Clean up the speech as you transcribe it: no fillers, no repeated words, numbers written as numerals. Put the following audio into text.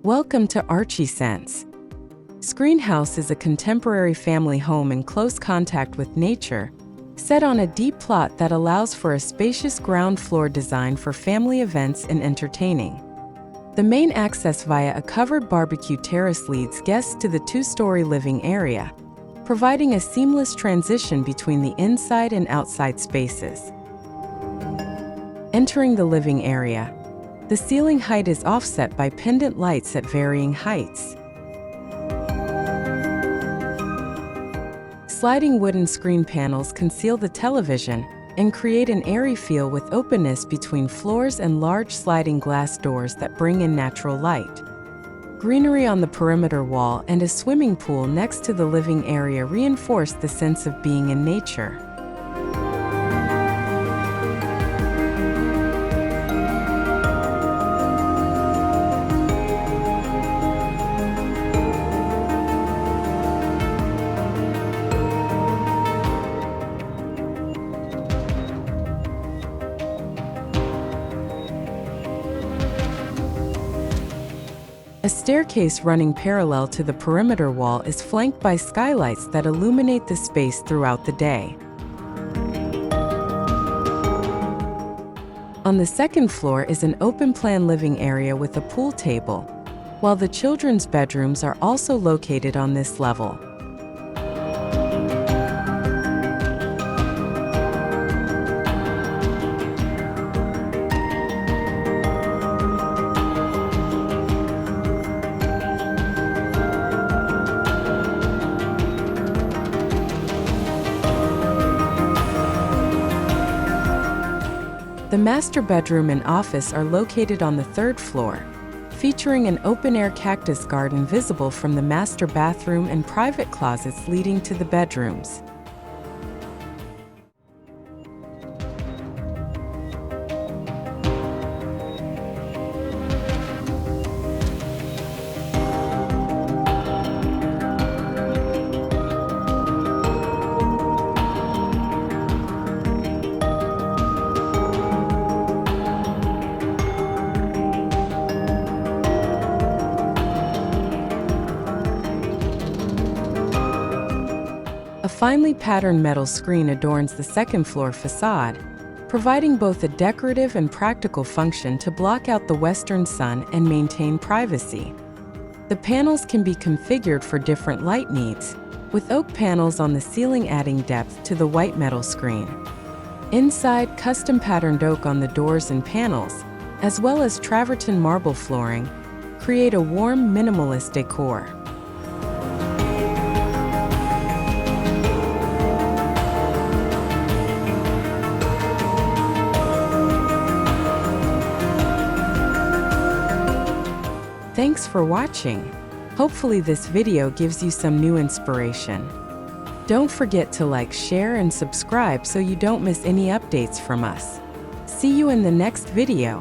Welcome to Archiesense. Greenhouse is a contemporary family home in close contact with nature, set on a deep plot that allows for a spacious ground floor design for family events and entertaining. The main access via a covered barbecue terrace leads guests to the two-story living area, providing a seamless transition between the inside and outside spaces. Entering the living area, the ceiling height is offset by pendant lights at varying heights. Sliding wooden screen panels conceal the television and create an airy feel with openness between floors and large sliding glass doors that bring in natural light. Greenery on the perimeter wall and a swimming pool next to the living area reinforce the sense of being in nature. A staircase running parallel to the perimeter wall is flanked by skylights that illuminate the space throughout the day. On the second floor is an open-plan living area with a pool table, while the children's bedrooms are also located on this level. The master bedroom and office are located on the third floor, featuring an open-air cactus garden visible from the master bathroom and private closets leading to the bedrooms. A finely patterned metal screen adorns the second floor facade, providing both a decorative and practical function to block out the western sun and maintain privacy. The panels can be configured for different light needs, with oak panels on the ceiling adding depth to the white metal screen. Inside, custom patterned oak on the doors and panels, as well as travertine marble flooring, create a warm, minimalist decor. Thanks for watching. Hopefully this video gives you some new inspiration. Don't forget to like, share, and subscribe so you don't miss any updates from us. See you in the next video.